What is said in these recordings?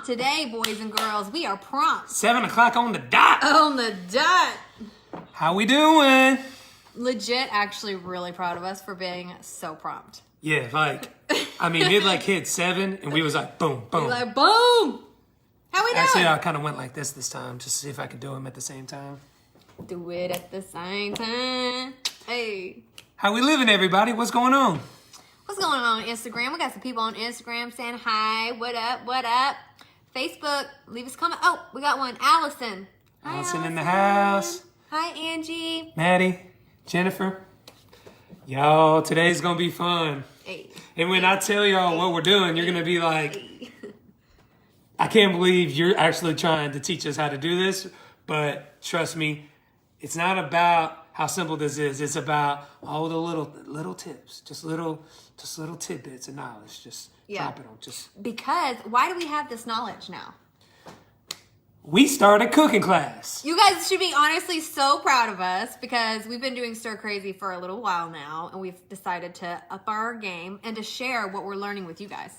today, boys and girls. We are prompt. 7 o'clock on the dot. On the dot. How we doing? Legit, actually really proud of us for being so prompt. Yeah, like, I mean, it like hit 7 and we was like, boom, boom. We're like, boom. How we doing? Actually, I kind of went like this time just to see if I could do them at the same time. Do it at the same time. Hey. How we living, everybody? What's going on? What's going on Instagram? We got some people on Instagram saying hi. What up? What up? Facebook, leave us a comment. Oh, we got one. Allison. Hi, Allison in the house. Hi, Angie. Maddie. Jennifer. Y'all, today's going to be fun. Hey. And when I tell y'all what we're doing, you're going to be like, I can't believe you're actually trying to teach us how to do this. But trust me, it's not about how simple this is. It's about all the little tips, just little tidbits of knowledge. Just drop it on. Because why do we have this knowledge now? We started cooking class. You guys should be honestly so proud of us because we've been doing Stir Crazy for a little while now, and we've decided to up our game and to share what we're learning with you guys.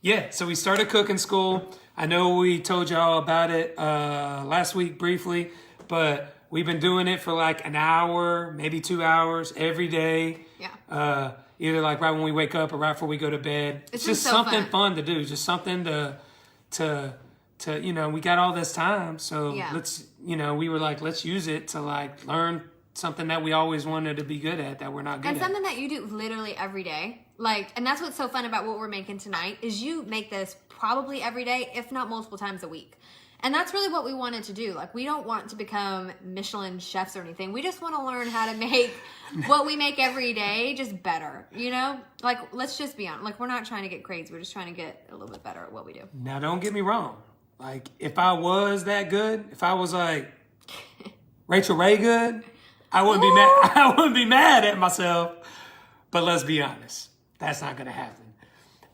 Yeah, so we started cooking school. I know we told y'all about it last week briefly, but we've been doing it for like an hour, maybe 2 hours every day. Yeah. Either like right when we wake up or right before we go to bed. It's just so something fun to do. Just something to we got all this time. So let's, we were like, let's use it to like learn something that we always wanted to be good at that we're not good at. And something that you do literally every day. Like, and that's what's so fun about what we're making tonight is you make this probably every day, if not multiple times a week. And that's really what we wanted to do. Like, we don't want to become Michelin chefs or anything. We just want to learn how to make what we make every day just better, Like, let's just be honest. Like, we're not trying to get crazy. We're just trying to get a little bit better at what we do. Now, don't get me wrong. Like, if I was that good, if I was like Rachel Ray good, I wouldn't be mad. I wouldn't be mad at myself. But let's be honest. That's not going to happen.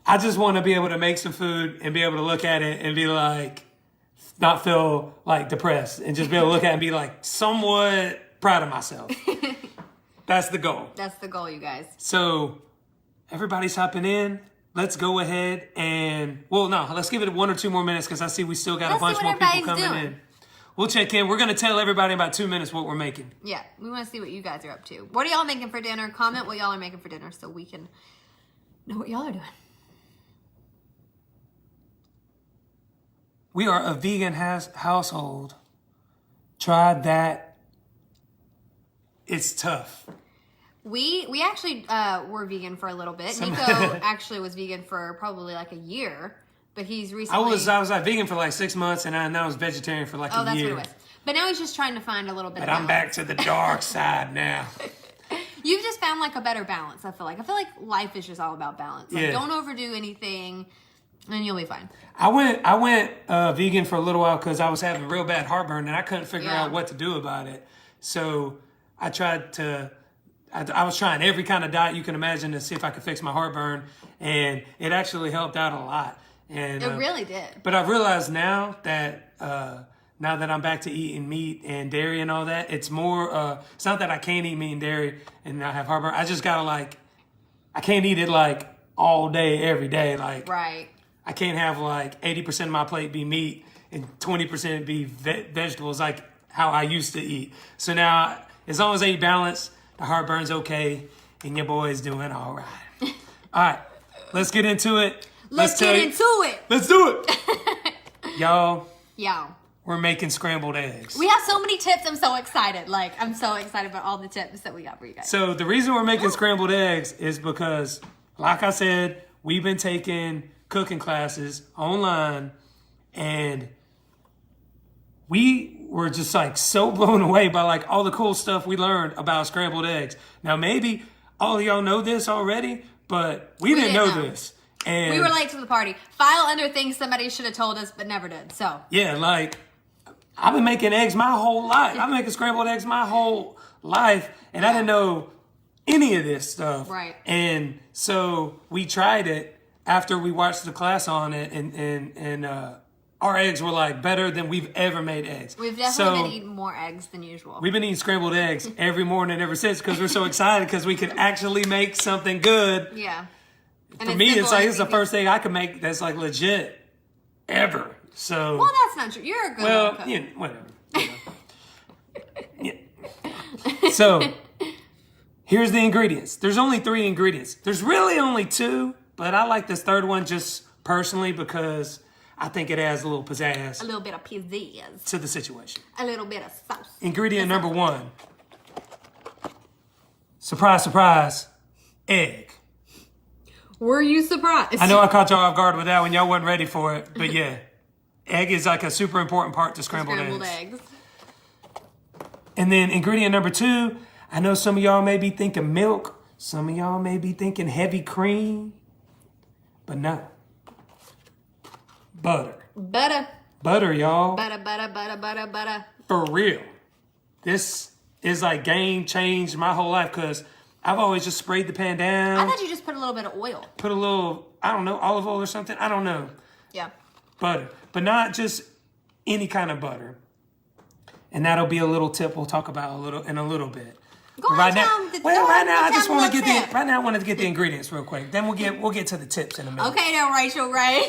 I just want to be able to make some food and be able to look at it and be like, not feel like depressed and just be able to look at it and be like somewhat proud of myself. That's the goal. That's the goal, you guys. So everybody's hopping in. Let's go ahead and, let's give it 1 or 2 more minutes because I see we still got a bunch more people coming in. We'll check in. We're going to tell everybody in about 2 minutes what we're making. Yeah, we want to see what you guys are up to. What are y'all making for dinner? Comment what y'all are making for dinner so we can know what y'all are doing. We are a vegan household. Tried that. It's tough. We actually were vegan for a little bit. Nico actually was vegan for probably like a year, but he's recently... I was like vegan for like 6 months, and now I was vegetarian for like a year. Oh, that's what it was. But now he's just trying to find a little bit of balance. I'm back to the dark side now. You've just found like a better balance, I feel like. I feel like life is just all about balance. Like, don't overdo anything, and you'll be fine. I went vegan for a little while because I was having real bad heartburn, and I couldn't figure out what to do about it. So I tried to... I was trying every kind of diet you can imagine to see if I could fix my heartburn, and it actually helped out a lot. And it really did. But I've realized now that I'm back to eating meat and dairy and all that, it's more. It's not that I can't eat meat and dairy and not have heartburn. I just gotta I can't eat it like all day every day. Like right. I can't have like 80% of my plate be meat and 20% be vegetables like how I used to eat. So now, as long as I eat balanced, the heartburn's okay, and your boy's doing all right. All right, let's get into it. Let's get into it. Let's do it. Y'all, we're making scrambled eggs. We have so many tips. I'm so excited. I'm so excited about all the tips that we got for you guys. So the reason we're making scrambled eggs is because, like I said, we've been taking cooking classes online, and we were just so blown away by all the cool stuff we learned about scrambled eggs. Now maybe all of y'all know this already, but we didn't know this. And we were late to the party. File under things somebody should have told us but never did. So yeah, I've been making eggs my whole life. I've been making scrambled eggs my whole life, and I didn't know any of this stuff. Right. And so we tried it after we watched the class on it, and our eggs were better than we've ever made eggs. We've definitely been eating more eggs than usual. We've been eating scrambled eggs every morning ever since because we're so excited because we can actually make something good. Yeah. For me, it's the first thing I can make that's legit. ever. So Well, that's not true. You're a good little cook. yeah, whatever. Yeah. So here's the ingredients. There's only 3 ingredients. There's really only 2, but I like this third one just personally because I think it adds a little pizzazz A little bit of pizzazz. to the situation. A little bit of sauce. Ingredient number 1. Surprise, surprise, egg. Were you surprised? I know I caught y'all off guard with that one. Y'all wasn't ready for it, but yeah. Egg is like a super important part to scrambled eggs. And then ingredient number 2, I know some of y'all may be thinking milk. Some of y'all may be thinking heavy cream. But no. Butter. Butter. Butter, y'all. Butter, butter, butter, butter, butter. For real. This is like game changed my whole life because I've always just sprayed the pan down. I thought you just put a little bit of oil. Put a little, I don't know, olive oil or something. I don't know. Yeah. Butter. But not just any kind of butter. And that'll be a little tip we'll talk about in a little bit. Go Right ahead, now, I just want to get right now I wanted to get the ingredients real quick. Then we'll get to the tips in a minute. Okay, now, Rachel Ray.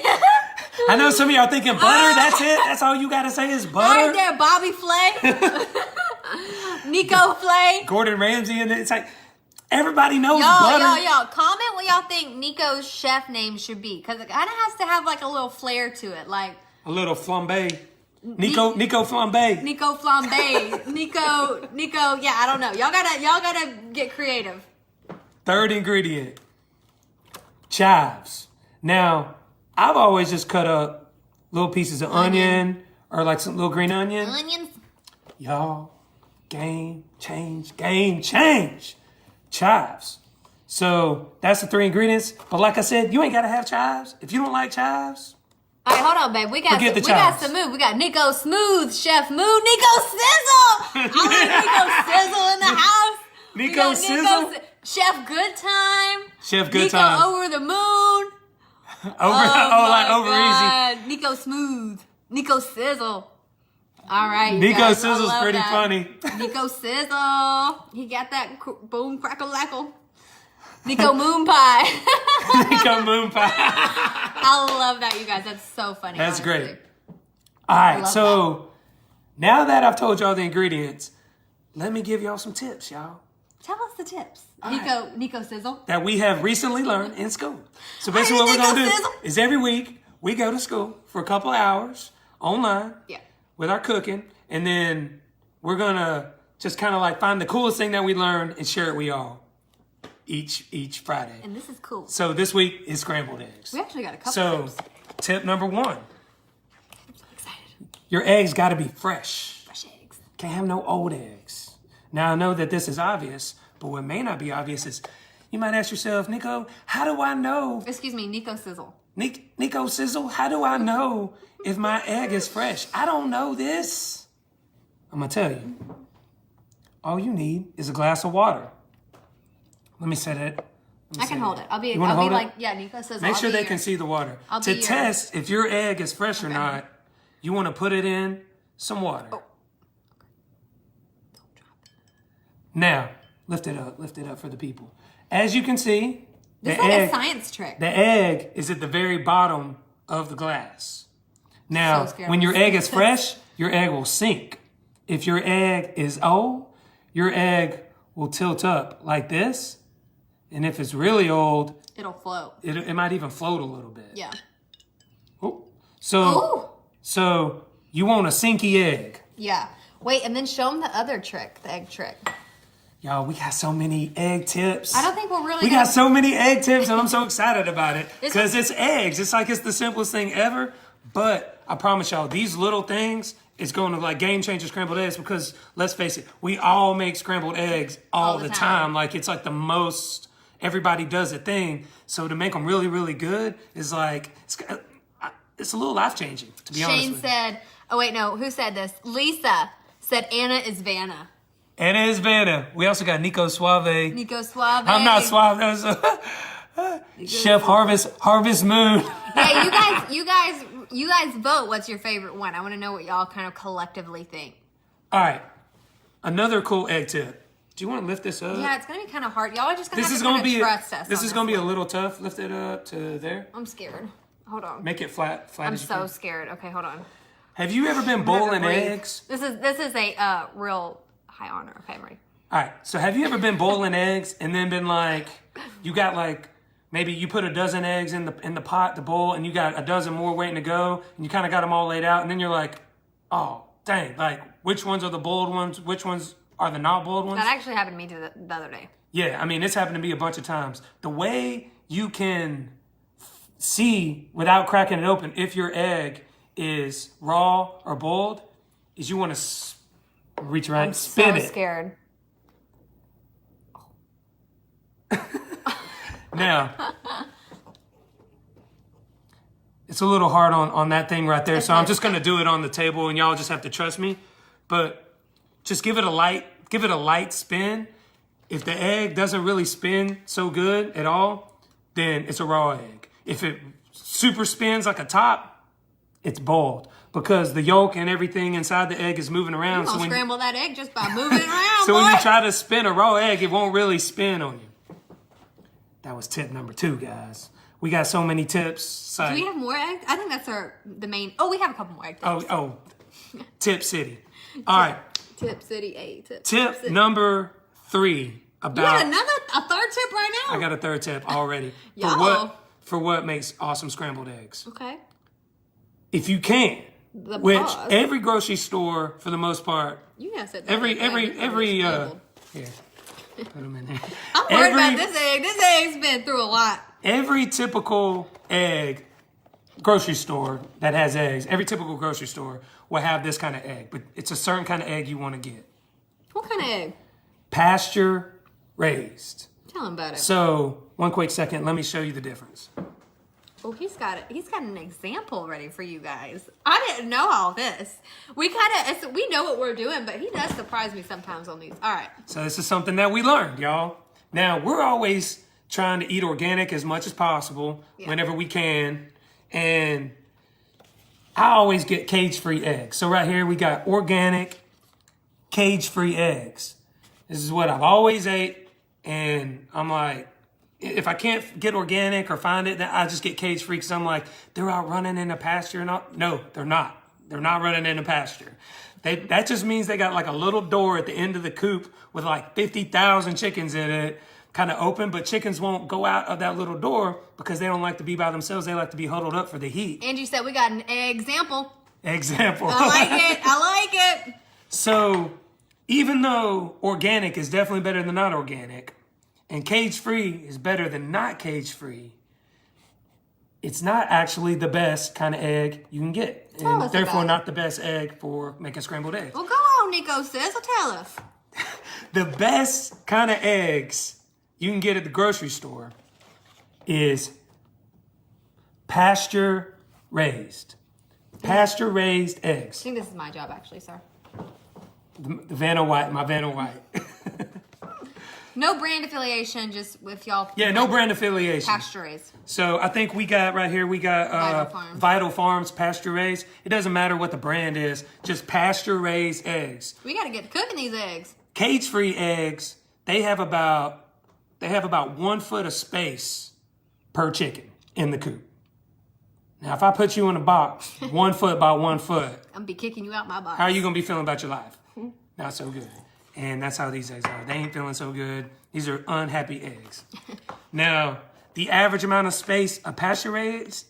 I know some of y'all thinking butter. That's it. That's all you gotta say is butter. Right there, Bobby Flay, Nico Flay. Gordon Ramsay, and it's like everybody knows Y'all, butter. y'all, comment what y'all think Nico's chef name should be, because it kind of has to have like a little flair to it, like A little flambe. Nico flambe. Nico Flambe, Nico. Yeah, I don't know. Y'all gotta get creative. Third ingredient, chives. Now, I've always just cut up little pieces of onion or like some little green onion. Onions. Y'all, game change. Chives. So that's the 3 ingredients. But like I said, you ain't gotta have chives. If you don't like chives, All right, hold on, babe. We got chives. some move. We got Nico Smooth, Chef Moo, Nico Sizzle. I like Nico Sizzle in the house. Nico Sizzle? Chef Good Time. Chef Good Nico Time. Over the Moon. Over God. Nico Smooth. Nico Sizzle. All right. you Nico guys, I Sizzle's love pretty that. funny. Nico Sizzle. He got that boom crackle lackle. Nico Moon Pie. easy. Nico Moon Pie. I love that, you guys. That's so funny. That's honestly. great. All right, love so now that I've told y'all the ingredients, let me give y'all some tips, y'all, Tell us the tips. right. Nico Sizzle. that we have recently learned in school. So basically All what right, we're going to Nico do Sizzle. is every week we go to school for a couple hours online Yeah. with our cooking, and then we're going to just kind of like find the coolest thing that we learned and share it with y'all each Friday. And this is cool. So this week is scrambled eggs. We actually got a couple So tips. tip number 1, I'm so excited. your eggs got to be fresh. Fresh eggs. Can't have no old eggs. Now, I know that this is obvious, but what may not be obvious is you might ask yourself, Nico, how do I know? Excuse me, Nico Sizzle. Nico Sizzle, how do I know if my egg is fresh? I don't know this. I'm going to tell you. All you need is a glass of water. Let me set it. I can hold it. I'll be wanna hold it? like, yeah, Nico Sizzle. Make I'll sure be they your- can see the water. I'll To be your- test if your egg is fresh or not, you want to put it in some water. Oh. Now, lift it up for the people. As you can see, This the is like egg, a science trick. the egg is at the very bottom of the glass. Now, So scared. when your egg is fresh, your egg will sink. If your egg is old, your egg will tilt up like this. And if it's really old, It'll float. it might even float a little bit. Yeah. Oh. Ooh. So you want a sinky egg. Yeah. Wait, and then show them the other trick, the egg trick. Y'all, we got so many egg tips. I don't think we're really We gonna- got so many egg tips, and I'm so excited about it. This Because it's eggs. It's like it's the simplest thing ever. But I promise y'all, these little things is going to like game changer scrambled eggs because let's face it, we all make scrambled eggs all the time. Like it's like the most everybody does it thing. So to make them really, really good is like, it's a little life changing, to be honest Shane with you. said, oh wait, no, who said this? Lisa said Anna is Vanna. Anna is Vanna. We also got Nico Suave. Nico Suave. I'm not Suave. That was Chef Harvest Moon. Yeah, you guys vote what's your favorite one. I want to know what y'all kind of collectively think. All right. Another cool egg tip. Do you want to lift this up? Yeah, it's going to be kind of hard. Y'all are just going to This have is to going kind to of be trust us. this on is going to be a one. little tough. Lift it up to there. I'm scared. Hold on. Make it flat I'm as you so can. scared. Okay, hold on. Have you ever been I'm gonna boiling breathe. eggs? This is a real high honor. Okay, I'm ready. All right. So have you ever been boiling eggs and then been like, you got like, maybe you put a dozen eggs in the pot to boil and you got a dozen more waiting to go and you kind of got them all laid out and then you're like, oh, dang, like which ones are the boiled ones? Which ones are the not boiled ones? That actually happened to me the other day. Yeah, I mean, it's happened to me a bunch of times. The way you can see without cracking it open if your egg is raw or boiled is you want to reach around and spin So it. scared. Now, it's a little hard on that thing right there, so I'm just going to do it on the table and y'all just have to trust me. But just give it a light spin. If the egg doesn't really spin so good at all, then it's a raw egg. If it super spins like a top, it's boiled because the yolk and everything inside the egg is moving around. You're gonna scramble that egg just by moving it around, So boy. when you try to spin a raw egg, it won't really spin on you. That was tip number 2, guys. We got so many tips. Do we have more eggs? I think that's the main. Oh, we have a couple more eggs. Oh, Tip City. All right. Tip City A. Tip Tip number 3 about. You got a third tip right now? I got a third tip already. Y'all. For what makes awesome scrambled eggs. Okay. If you can, The which pause. every grocery store, for the most part, You gotta sit every scrambled. here, put them in there. I'm worried about this egg. This egg's been through a lot. Every typical egg grocery store that has eggs, every typical grocery store will have this kind of egg, but it's a certain kind of egg you want to get. What kind of egg? Pasture raised. Tell him about it. So, one quick second, let me show you the difference. Oh, he's got it. He's got an example ready for you guys. I didn't know all this. We know what we're doing, but he does surprise me sometimes on these. All right. So this is something that we learned, y'all. Now, we're always trying to eat organic as much as possible whenever we can. And I always get cage-free eggs. So right here, we got organic, cage-free eggs. This is what I've always ate. And I'm like, if I can't get organic or find it, then I just get cage-free because I'm like, they're out running in the pasture and all. No, they're not. They're not running in the pasture. That just means they got like a little door at the end of the coop with like 50,000 chickens in it, kind of open, but chickens won't go out of that little door because they don't like to be by themselves. They like to be huddled up for the heat. Angie said we got an example. Example. I like it. I like it. So even though organic is definitely better than not organic, and cage-free is better than not cage-free, it's not actually the best kind of egg you can get. Tell us And therefore about it. not the best egg for making scrambled eggs. Well, go on, Nico says. Well, tell us. The best kind of eggs you can get at the grocery store is pasture raised. Pasture raised I eggs. think this is my job, actually, sir. The Vanna White, my Vanna White. No brand affiliation, just with y'all. Yeah, no brand affiliation. Pasture raised. So I think we got right here, we got Vital Farms pasture raised. It doesn't matter what the brand is, just pasture raised eggs. We got to get to cooking these eggs. Cage free eggs, they have about 1 foot of space per chicken in the coop. Now, if I put you in a box, 1 foot by 1 foot, I'm going to be kicking you out my box. how are you gonna be feeling about your life? Not so good. And that's how these eggs are. They ain't feeling so good. These are unhappy eggs. Now, the average amount of space a pasture-raised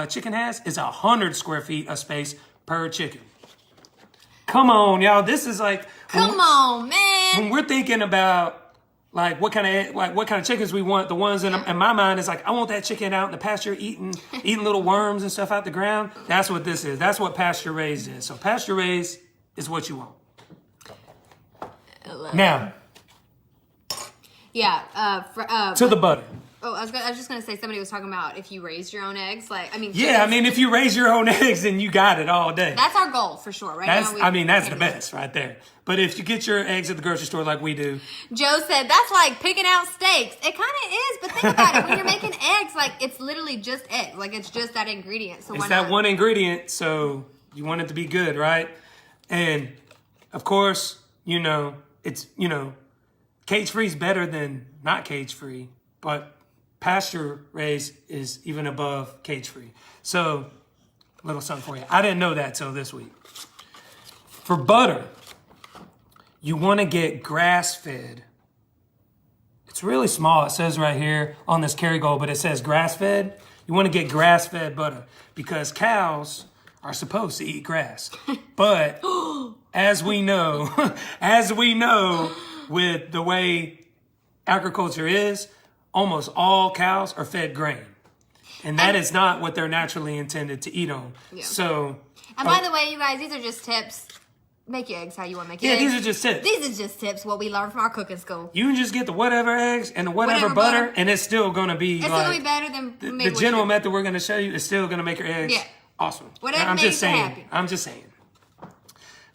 chicken has is 100 square feet of space per chicken. Come on, y'all. This is like Come on, man. when we're thinking about like what kind of chickens we want. The ones in my mind is like I want that chicken out in the pasture eating little worms and stuff out the ground. That's what this is. That's what pasture-raised is. So pasture-raised is what you want. Now, Yeah. to the butter. Oh, I was just gonna say somebody was talking about if you raised your own eggs. Like, I mean, Yeah, I mean, if you raise your own eggs, then you got it all day. that's our goal for sure. Right That's now, that's the best right there. But if you get your eggs at the grocery store like we do, Joe said that's like picking out steaks. It kind of is, but think about it. When you're making eggs, like it's literally just eggs. Like it's just that ingredient. So it's why that not? one ingredient, so you want it to be good, right? And of course, it's cage free is better than not cage free, but pasture raised is even above cage free. So, a little something for you. I didn't know that till this week. For butter, you want to get grass fed. It's really small. It says right here on this Kerrygold, but it says grass fed. You want to get grass fed butter because cows are supposed to eat grass. But as we know, with the way agriculture is, almost all cows are fed grain. And that is not what they're naturally intended to eat on. Yeah. So, and by the way, you guys, these are just tips. Make your eggs how you want to make your eggs. yeah, these are just tips. These are just tips, what we learned from our cooking school. You can just get the whatever eggs and the whatever butter, and it's still going to be It's still going to be better than the general method we're going to show you is still going to make your eggs awesome. Whatever I'm makes just saying. you happy. I'm just saying.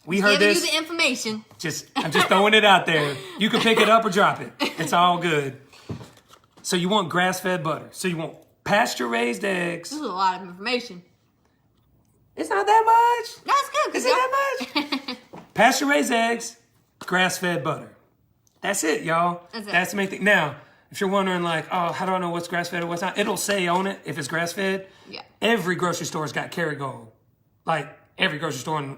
We heard giving this. you the information. I'm just throwing it out there. You can pick it up or drop it. It's all good. So you want grass-fed butter. So you want pasture-raised eggs. This is a lot of information. It's not that much. That's good. Is it that much? Pasture-raised eggs, grass-fed butter. That's it, y'all. That's the main thing. Now, if you're wondering, like, oh, how do I know what's grass-fed or what's not? It'll say on it if it's grass-fed. Yeah. Every grocery store's got Kerrygold. Like, every grocery store,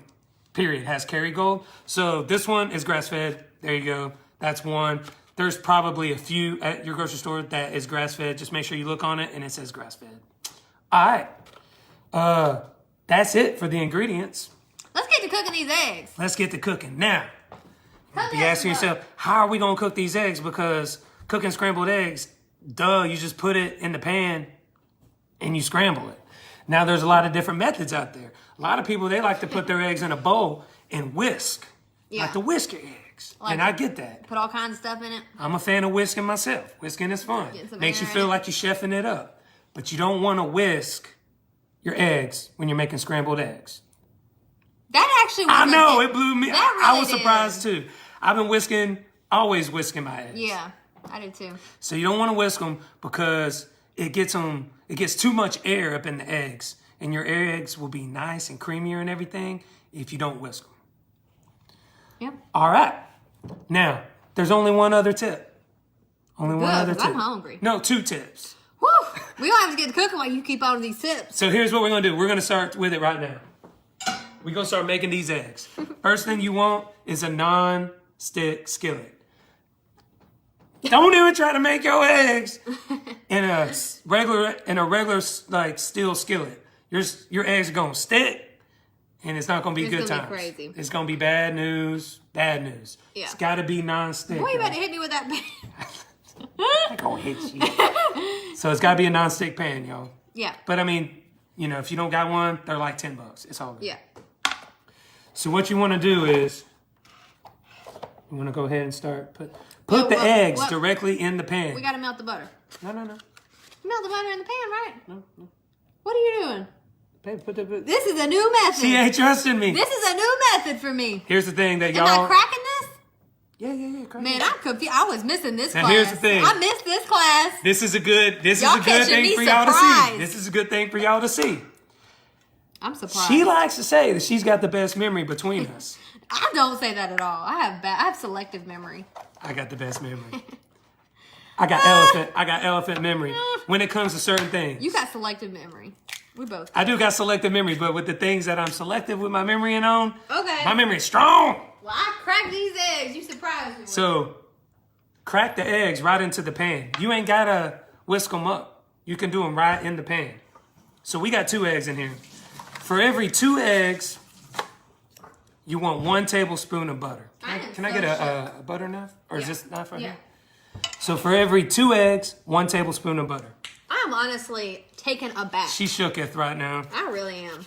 period, has Kerrygold. So this one is grass-fed. There you go. That's one. There's probably a few at your grocery store that is grass-fed. Just make sure you look on it and it says grass-fed. All right. That's it for the ingredients. Let's get to cooking these eggs. Let's get to cooking. Now, you be asking yourself, how are we going to cook these eggs? Because cooking scrambled eggs, you just put it in the pan and you scramble it. Now, there's a lot of different methods out there. A lot of people, they like to put their eggs in a bowl and whisk. Yeah. Like to whisk your eggs. And I get that. Put all kinds of stuff in it. I'm a fan of whisking myself. Whisking is fun. Makes you feel like you're chefing it up. But you don't want to whisk your eggs when you're making scrambled eggs. That actually was I know, it blew me. Really I was surprised too. I've been always whisking my eggs. Yeah, I do too. So you don't want to whisk them because it gets too much air up in the eggs. And your eggs will be nice and creamier and everything if you don't whisk them. Yep. All right. Now, there's only one other tip. One other tip. I'm hungry. No, 2 tips. Woo! We don't have to get to cooking while you keep all of these tips. So here's what we're going to do. We're going to start with it right now. We're going to start making these eggs. First thing you want is a non-stick skillet. Don't even try to make your eggs in a regular like steel skillet. Your eggs are going to stick and it's not going to be good times. It's going to be crazy. It's going to be bad news. Yeah. It's got to be non-stick. Boy, you better hit me with that I'm going to hit you. So it's got to be a non-stick pan, y'all. Yeah. But I mean, if you don't got one, they're like $10. It's all good. Yeah. So what you want to do is, you want to go ahead and start put the eggs directly in the pan. We got to melt the butter. No. Melt the butter in the pan, right? No. What are you doing? This is a new method. She ain't trusting me. This is a new method for me. Here's the thing that y'all... Am I cracking this? Yeah. Man, I'm confused. I was missing this class. Now here's the thing. I missed this class. This is a good thing for y'all to see. This is a good thing for y'all to see. I'm surprised. She likes to say that she's got the best memory between us. I don't say that at all. I have selective memory. I got the best memory. I got elephant memory when it comes to certain things. You got selective memory. We both do. I do got selective memory, but with the things that I'm selective with my memory on, okay, my memory is strong. Well, I cracked these eggs. You surprised me. So, crack the eggs right into the pan. You ain't gotta whisk them up. You can do them right in the pan. So we got 2 eggs in here. For every 2 eggs, you want 1 tablespoon of butter. Can I get a butter knife? Or is this knife right here? So for every 2 eggs, 1 tablespoon of butter. I'm honestly taken aback. She shooketh right now. I really am.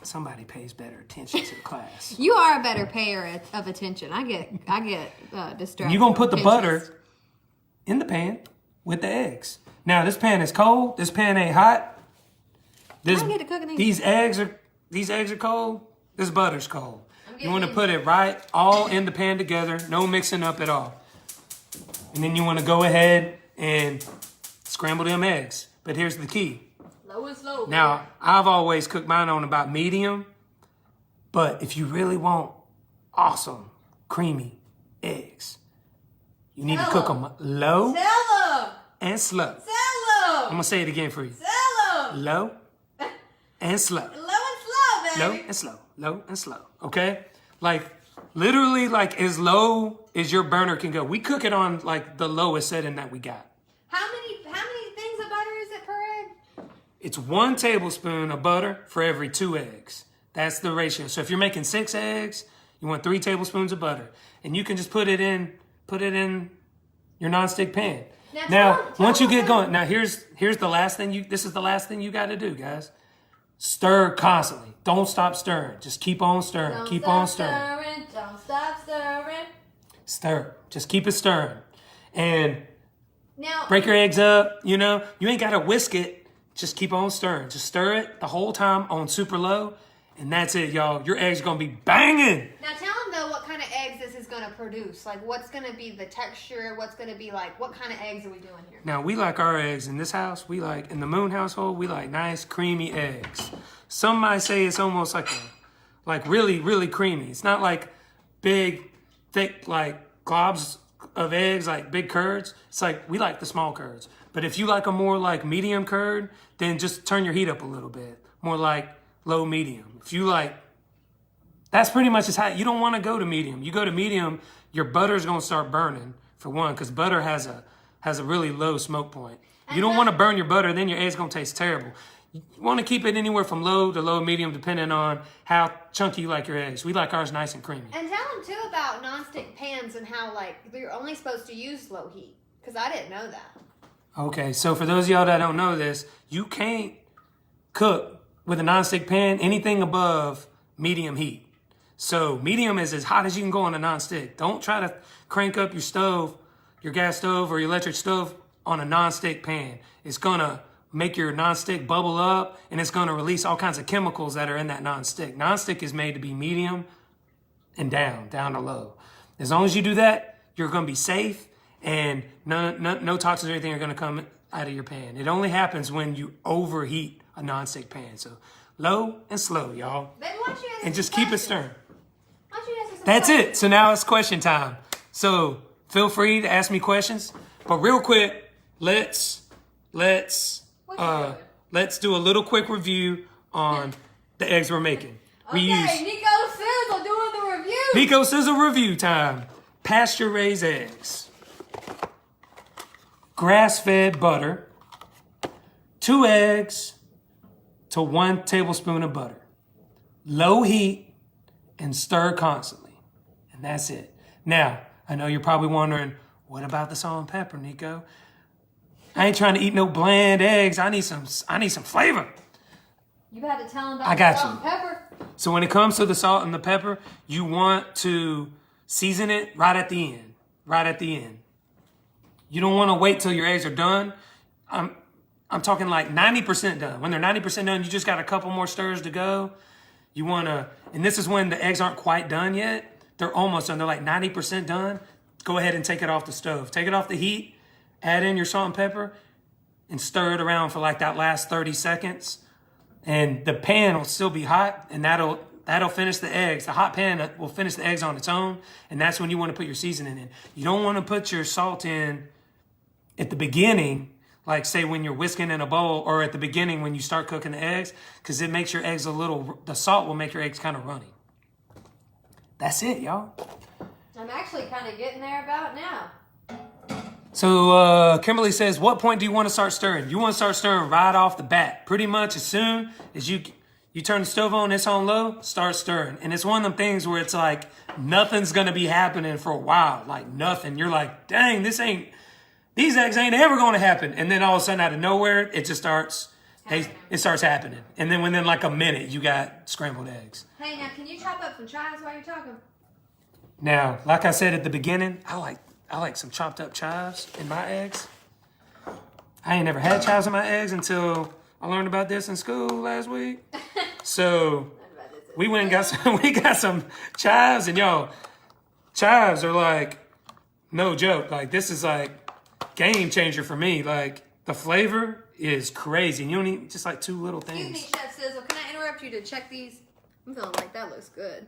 Somebody pays better attention to the class. You are a better payer of attention. I get distracted. You're going to put the butter in the pan with the eggs. Now, this pan is cold. This pan ain't hot. These eggs are cold. This butter's cold. You want to put it right all in the pan together. No mixing up at all. And then you want to go ahead and scramble them eggs. But here's the key. Low and slow. Now, I've always cooked mine on about medium. But if you really want awesome, creamy eggs, You need to Tell cook 'em. them low Tell them. and slow. Tell I'm them. going to say it again for you. Tell them. Low and slow. Low and slow, baby. Low and slow. Low and slow. Okay? Like, literally, like, as low as your burner can go. We cook it on, like, the lowest setting that we got. How many things of butter is it per egg? It's 1 tablespoon of butter for every 2 eggs. That's the ratio. So if you're making 6 eggs, you want 3 tablespoons of butter. And you can just put it in your nonstick pan. Now, once you get going, now here's the last thing this is the last thing you got to do, guys. Stir constantly. Don't stop stirring. Just keep on stirring. Don't keep stop on stirring. Don't stop stirring. Stir. Just keep it stirring. And Now, break your eggs up, you know. You ain't got to whisk it. Just keep on stirring. Just stir it the whole time on super low. And that's it, y'all. Your eggs going to be banging. now tell them, though, what kind of eggs this is going to produce. Like, what's going to be the texture? What's going to be like, what kind of eggs are we doing here? Now, we like our eggs in this house. In the Moon household, we like nice, creamy eggs. Some might say it's almost like really, really creamy. It's not like big, thick, like globs of eggs, like big curds. It's like, we like the small curds. But if you like a more like medium curd, then just turn your heat up a little bit. More like low, medium. If you like, that's pretty much as high. You don't want to go to medium. You go to medium, your butter's going to start burning, for one, because butter has a really low smoke point. You don't want to burn your butter, then your eggs going to taste terrible. You want to keep it anywhere from low to low medium, depending on how chunky you like your eggs. We like ours nice and creamy. And tell them, too, about nonstick pans and how, like, you're only supposed to use low heat. Because I didn't know that. Okay, so for those of y'all that don't know this, you can't cook with a nonstick pan anything above medium heat. So medium is as hot as you can go on a nonstick. Don't try to crank up your stove, your gas stove or your electric stove on a nonstick pan. It's gonna make your nonstick bubble up and it's gonna release all kinds of chemicals that are in that nonstick. Nonstick is made to be medium and down to low. As long as you do that, you're gonna be safe and no toxins or anything are gonna come out of your pan. It only happens when you overheat a nonstick pan. So low and slow, y'all. Baby, why don't you ask And us just some keep it questions? stirring. Why don't you ask us some That's questions? it. So now it's question time. So feel free to ask me questions. But real quick, let's do a little quick review on the eggs we're making. We Okay, use Nico Sizzle doing the review. Nico Sizzle review time. Pasture raised eggs. Grass-fed butter. 2 eggs to 1 tablespoon of butter. Low heat and stir constantly. And that's it. Now, I know you're probably wondering, what about the salt and pepper, Nico? I ain't trying to eat no bland eggs. I need some flavor. You had to tell them about I got the salt you. and pepper. So when it comes to the salt and the pepper, you want to season it right at the end. Right at the end. You don't want to wait till your eggs are done. I'm talking like 90% done. When they're 90% done, you just got a couple more stirs to go. You want to, and this is when the eggs aren't quite done yet. They're almost done. They're like 90% done. Go ahead and take it off the stove. Take it off the heat. Add in your salt and pepper and stir it around for like that last 30 seconds. And the pan will still be hot, and that'll finish the eggs. The hot pan will finish the eggs on its own, and that's when you want to put your seasoning in. You don't want to put your salt in at the beginning, like say when you're whisking in a bowl, or at the beginning when you start cooking the eggs, because it makes your eggs the salt will make your eggs kind of runny. That's it, y'all. I'm actually kind of getting there about now. So Kimberly says, what point do you want to start stirring? You want to start stirring right off the bat. Pretty much as soon as you turn the stove on, it's on low, start stirring. And it's one of them things where it's like nothing's going to be happening for a while. Like nothing. You're like, dang, these eggs ain't ever going to happen. And then all of a sudden out of nowhere, it just starts happening. And then within like a minute, you got scrambled eggs. Hey, now can you chop up some chives while you're talking? Now, like I said at the beginning, I like some chopped up chives in my eggs. I ain't never had chives in my eggs until I learned about this in school last week. So we went and got some chives, and y'all, chives are like no joke. Like this is like game changer for me. Like the flavor is crazy. And you don't need just like 2 little Excuse me, things. Chef Sizzle. Can I interrupt you to check these? I'm feeling like that looks good.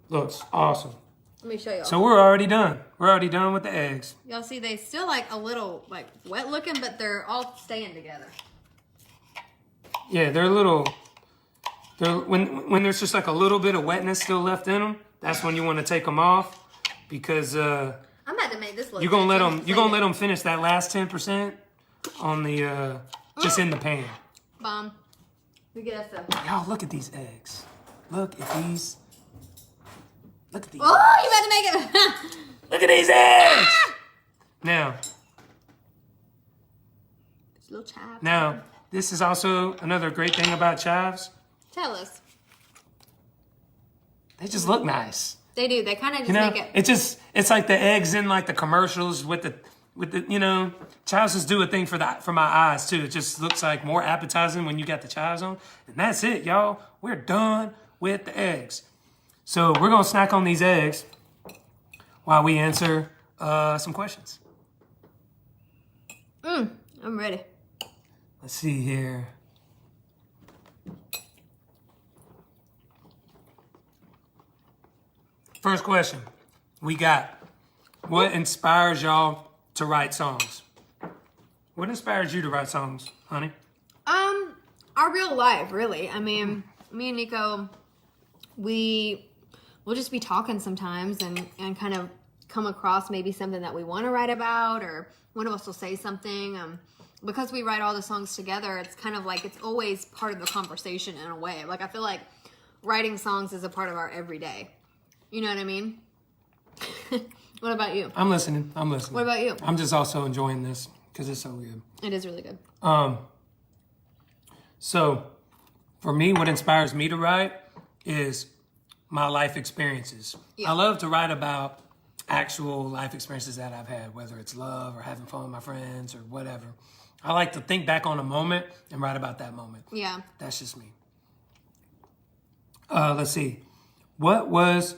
Looks awesome. Let me show y'all. So we're already done. We're already done with the eggs. Y'all see, they still like a little like wet looking, but they're all staying together. Yeah, they're a little. When there's just like a little bit of wetness still left in them, that's when you want to take them off, because I'm about to make this look. you're gonna let them finish that last 10% on the just in the pan. Bomb. We get us a. Y'all, look at these eggs. Look at these. Look at these. Oh, you about to make it. Look at these eggs. Now, Little chive. now, this is also another great thing about chives. Tell us. They just look nice. They do. They kind of just You know, make it. it's like the eggs in like the commercials with the chives just do a thing for my eyes too. It just looks like more appetizing when you got the chives on. And that's it, y'all. We're done with the eggs. So we're gonna snack on these eggs while we answer some questions. I'm ready. Let's see here. First question we got: what inspires y'all to write songs? What inspires you to write songs, honey? Our real life, really. I mean, me and Nico, we'll just be talking sometimes and kind of come across maybe something that we want to write about, or one of us will say something. Because we write all the songs together, it's kind of like it's always part of the conversation in a way. Like, I feel like writing songs is a part of our everyday. You know what I mean? What about you? I'm listening. What about you? I'm just also enjoying this because it's so good. It is really good. So for me, what inspires me to write is my life experiences. Yeah. I love to write about actual life experiences that I've had, whether it's love or having fun with my friends or whatever. I like to think back on a moment and write about that moment. Yeah. That's just me. Let's see. What was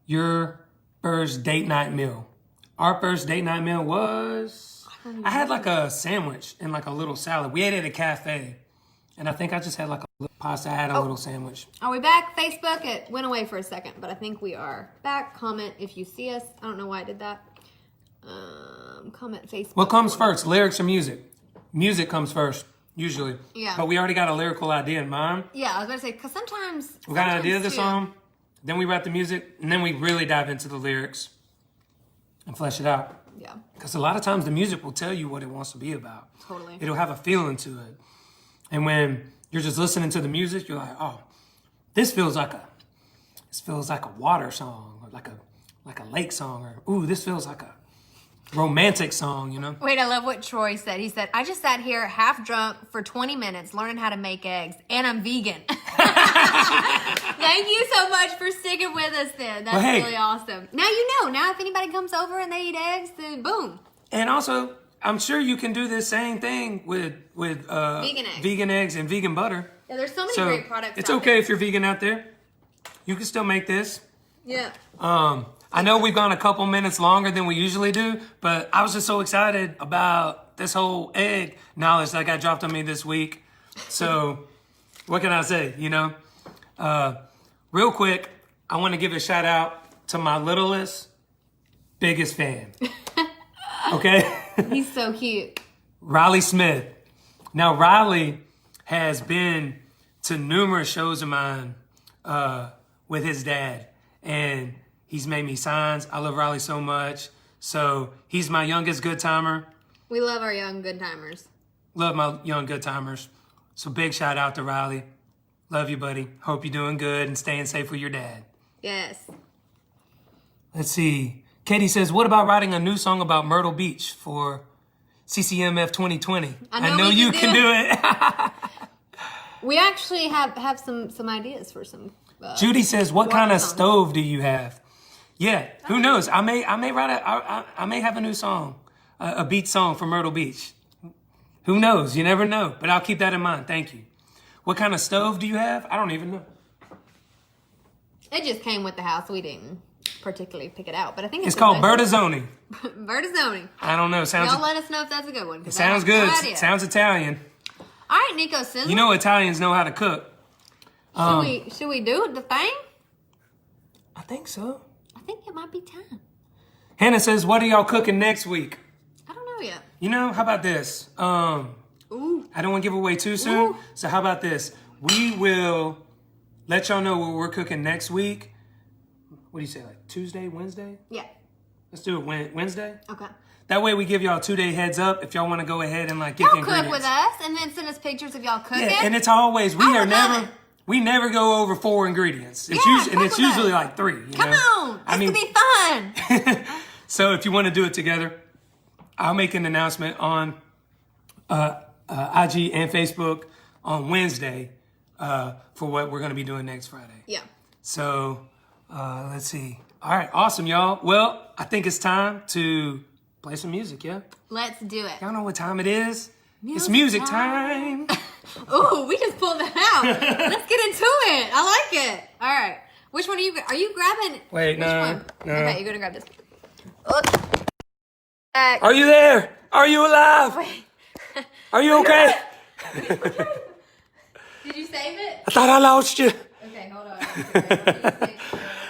your first date night meal? Our first date night meal was, I had like a sandwich and like a little salad. We ate at a cafe, and I think I just had like a little pasta. I had a little sandwich. Are we back? Facebook, it went away for a second, but I think we are back. Comment if you see us. I don't know why I did that. Comment Facebook. What comes first, lyrics or music? Music comes first, usually. Yeah. But we already got a lyrical idea in mind. Yeah, I was about to say, because sometimes... We got an idea of the too- song, then we write the music, and then we really dive into the lyrics and flesh it out. Yeah, Because a lot of times the music will tell you what it wants to be about. totally. It'll have a feeling to it. And when you're just listening to the music, you're like, oh, this feels like a water song, or like a lake song, or ooh, this feels like a romantic song, you know? Wait, I love what Troy said. He said, I just sat here half drunk for 20 minutes learning how to make eggs, and I'm vegan. Thank you so much for sticking with us then. That's Well, hey. really awesome. Now you know. Now if anybody comes over and they eat eggs, then boom. And also, I'm sure you can do this same thing with vegan eggs and vegan butter. Yeah, there's so many So great products it's out okay there. if you're vegan out there. You can still make this. Yeah. I know we've gone a couple minutes longer than we usually do, but I was just so excited about this whole egg knowledge that got dropped on me this week. So what can I say, you know? Real quick, I want to give a shout out to my littlest, biggest fan. Okay? He's so cute. Riley Smith. Now, Riley has been to numerous shows of mine with his dad, and he's made me signs. I love Riley so much. So he's my youngest good timer. We love our young good timers. Love my young good timers. So big shout out to Riley. Love you, buddy. Hope you're doing good and staying safe with your dad. Yes. Let's see. Katie says, what about writing a new song about Myrtle Beach for CCMF 2020? I know we you can can do do it. We actually have some ideas for some. Judy says, what kind of songs. stove do you have? Yeah, who knows? I may write I may have a new song, a beat song for Myrtle Beach. Who knows? You never know. But I'll keep that in mind. Thank you. What kind of stove do you have? I don't even know. It just came with the house. We didn't particularly pick it out, but I think It's called Bird. Bertazzoni. Bertazzoni. I don't know. Y'all let us know if that's a good one. 'cause I Sounds have no good. idea. Sounds Italian. All right, Nico. Sizzle. You know Italians know how to cook. should we do the thing? I think so. think it might be time. Hannah says, what are y'all cooking next week? I don't know yet. You know, how about this? Ooh. I don't want to give away too soon. Ooh. So how about this? We will let y'all know what we're cooking next week. What do you say, like Tuesday, Wednesday? Yeah. Let's do it Wednesday. Okay. That way we give y'all a 2-day heads up if y'all want to go ahead and like get Y'all the ingredients. cook with us and then send us pictures of y'all cooking. Yeah, and it's always, I would love it. we never go over 4 ingredients. It's Yeah, usually, and it's cook with usually us. like 3. You Come know? on. This could be fun. So if you want to do it together, I'll make an announcement on IG and Facebook on Wednesday for what we're going to be doing next Friday. Yeah. So let's see. All right, awesome, y'all. Well, I think it's time to play some music, yeah? Let's do it. Y'all know what time it is? It's Music music time. Ooh, we just pulled that out. Let's get into it. I like it. All right. Which one are you grabbing? Wait, Which no, one? no. Okay, you're going to grab this. Oh. Are you there? Are you alive? Wait. Are you okay? Did you save it? I thought I lost you. Okay, hold on. Okay,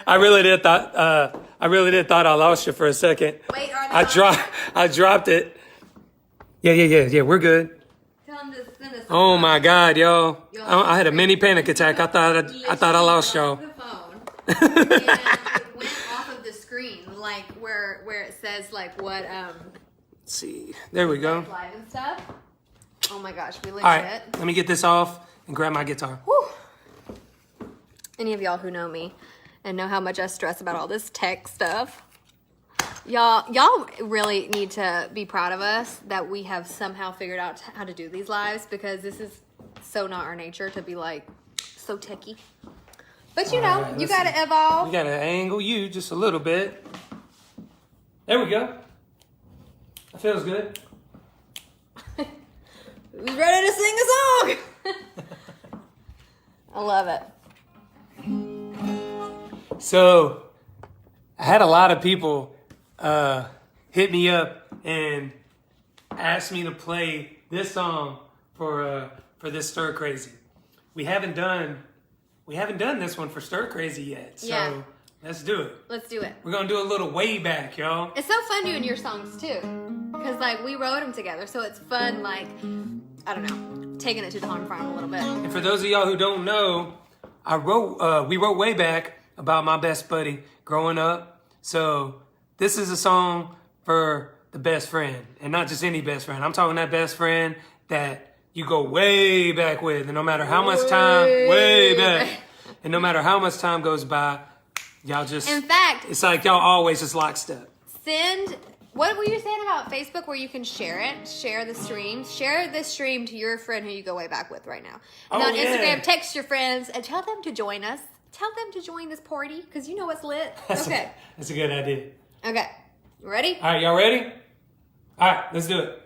I really did thought I lost you for a second. wait, are I dropped it. Yeah. We're good. Tell them to send us. Oh my God, y'all! I had a mini panic attack. I thought I lost y'all. The phone. And it went off of the screen, like where it says like what Let's see. There we go. live and stuff. Oh my gosh, we legit. All right, let me get this off and grab my guitar. Whew. Any of y'all who know me and know how much I stress about all this tech stuff, y'all really need to be proud of us that we have somehow figured out how to do these lives, because this is so not our nature to be like so techie. But you know, right, you let's gotta see. evolve. We gotta angle you just a little bit. There we go. That feels good. Who's ready to sing a song? I love it. So, I had a lot of people hit me up and ask me to play this song for this Stir Crazy. We haven't done this one for Stir Crazy yet. So Yeah. let's do it. Let's do it. We're gonna do a little way back, y'all. It's so fun doing your songs too, because like we wrote them together, so it's fun. Like I don't know, taking it to the home farm a little bit. And for those of y'all who don't know, we wrote way back about my best buddy growing up. So this is a song for the best friend, and not just any best friend. I'm talking that best friend that you go way back with, and no matter how much time, way back, and no matter how much time goes by, y'all just. In fact, it's like y'all always just lockstep. send. What were you saying about Facebook where you can share it? Share the stream. Share this stream to your friend who you go way back with right now. And Oh, on Instagram, yeah. text your friends and tell them to join us. Tell them to join this party because you know what's lit. Okay. That's a good idea. Okay. Ready? All right, y'all ready? All right, let's do it.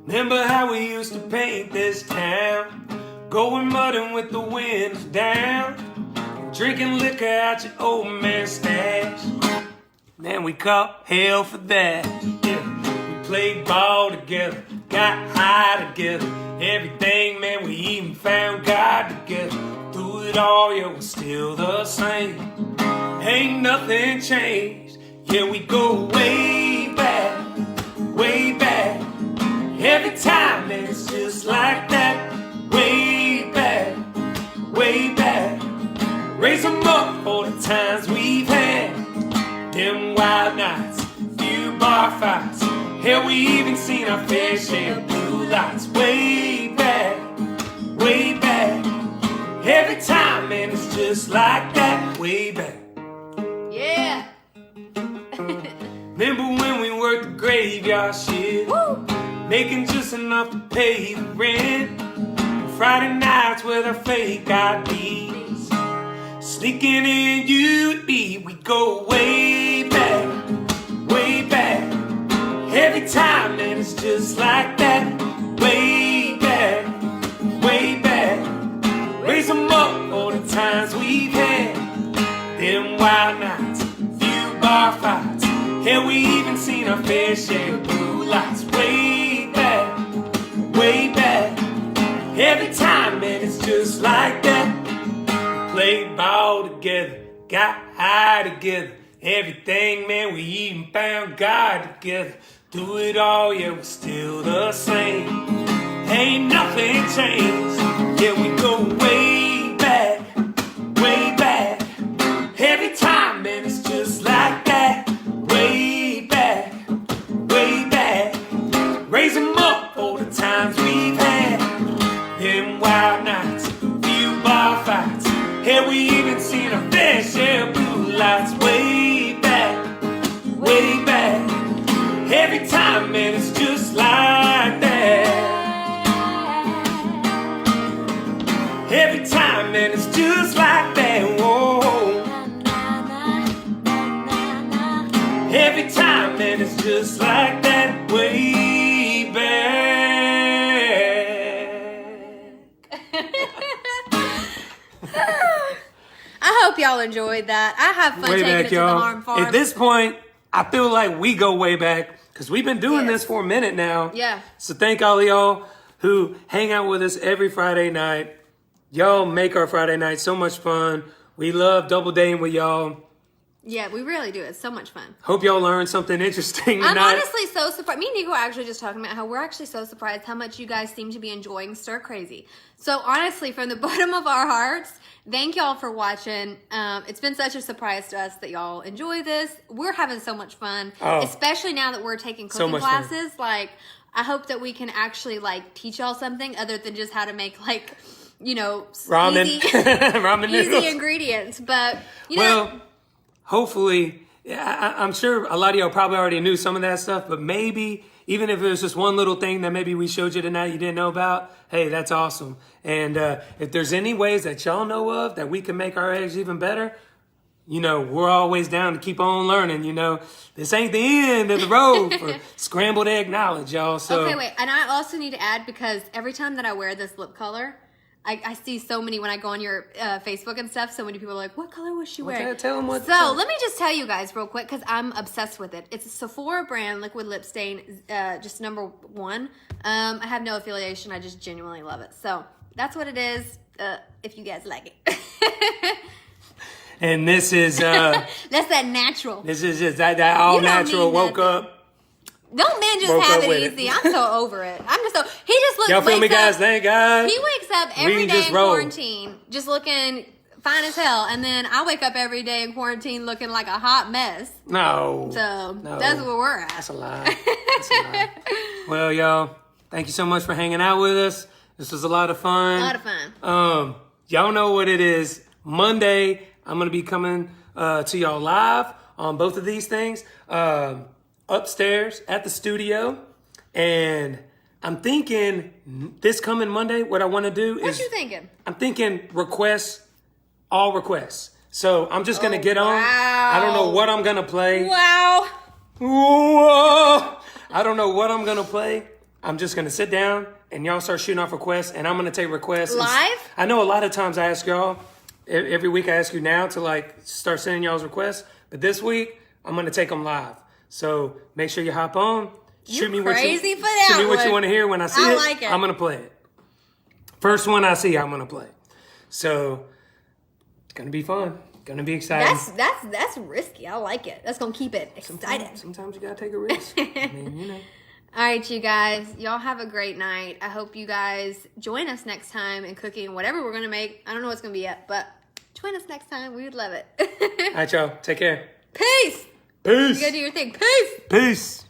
Remember how we used to paint this town, going mudding with the windows down, drinking liquor out your old man's stash. Man, we caught hell for that. Yeah. We played ball together, got high together, everything, man, we even found God together. Through it all, yeah, we're still the same. Ain't nothing changed. Yeah, we go way back, way back. Every time, man, it's just like that. Way back, way back. Raise them up for the times we've had. Them wild nights, few bar fights. Hell, we even seen our fair share of blue lights. Way back, way back. Every time, man, it's just like that. Way back. Yeah. Remember when we worked the graveyard shift? Woo. Making just enough to pay the rent. Friday nights with our fake IDs. Sneaking in you and me, we go way back, way back. Every time, man, it's just like that. Way back, way back. Raise them up for the times we've had. Them wild nights, few bar fights. Hell, we even seen our fair share of blue lights. Way back, way back. Every time, man, it's just like that. played ball together, got high together. Everything, man, we even found God together. Do it all, yeah, we're still the same. Ain't nothing changed. Yeah, we go way back, way back. Every time, man, it's just like that. Way back, way back. Raise 'em up for the times we've had. Them wild nights, few bar fights. Hell, we even seen a fair share of blue lights. Way back, way back. Every time, man, it's just like that. Every time, man, it's just like that. Whoa. Every time, man, it's just like that. Way back. I hope y'all enjoyed that. I have fun Way taking back, it to y'all. the Harm Farm. At this point, I feel like we go way back because we've been doing Yes. this for a minute now. Yeah. So thank all of y'all who hang out with us every Friday night. Y'all make our Friday night so much fun. We love double dating with y'all. Yeah, we really do. It's so much fun. Hope y'all learned something interesting tonight. I'm honestly so surprised. Me and Nico were actually just talking about how we're actually so surprised how much you guys seem to be enjoying Stir Crazy. So honestly, from the bottom of our hearts, thank y'all for watching. It's been such a surprise to us that y'all enjoy this. We're having so much fun, especially now that we're taking So cooking much fun. classes. Like, I hope that we can actually like teach y'all something other than just how to make like, you know, Ramen. easy, Ramen noodles. easy ingredients. But you know, Well, hopefully, I'm sure a lot of y'all probably already knew some of that stuff, but maybe even if it was just one little thing that maybe we showed you tonight you didn't know about, hey, that's awesome. And if there's any ways that y'all know of that we can make our eggs even better, you know, we're always down to keep on learning. You know, this ain't the end of the road for scrambled egg knowledge, y'all. So okay, wait. And I also need to add, because every time that I wear this lip color, I see so many, when I go on your Facebook and stuff, so many people are like, what color was she wearing? Tell them what. So let me just tell you guys real quick, because I'm obsessed with it. It's a Sephora brand liquid lip stain, just #1. I have no affiliation. I just genuinely love it. So that's what it is, if you guys like it. And this is That's that natural. this is just that all You don't natural. need Woke nothing. up. Don't men just Woke have up it with it. easy? I'm so over it. I'm just so, he just looks, Y'all feel me, wakes guys? up- Thank God. He wakes up We every can day just in roll. quarantine, just looking fine as hell, and then I wake up every day in quarantine looking like a hot mess. No. So No. that's where we're at. That's a lie. That's a lie. Well, y'all, thank you so much for hanging out with us. This was a lot of fun. A lot of fun. Y'all know what it is. Monday, I'm gonna be coming to y'all live on both of these things. Upstairs at the studio, and I'm thinking this coming Monday, what I want to do What is you thinking? I'm thinking all requests. So I'm just gonna get on. wow. I don't know what I'm gonna play. Wow. Whoa! I don't know what I'm gonna play. I'm just gonna sit down and y'all start shooting off requests, and I'm gonna take requests Live? I know a lot of times I ask y'all every week. I ask you now to like start sending y'all's requests, but this week I'm gonna take them live. So make sure you hop on. Shoot me crazy for that Shoot me what one. you want to hear. When I see I it, like it. I'm gonna play it. First one I see, I'm gonna play. So it's gonna be fun. Gonna be exciting. That's risky. I like it. That's gonna keep it exciting. Sometimes you gotta take a risk. I mean, you know. All right, you guys. Y'all have a great night. I hope you guys join us next time in cooking whatever we're gonna make. I don't know what's gonna be yet, but join us next time. We would love it. All right, y'all. Take care. Peace. Peace. You gotta do your thing. Peace. Peace.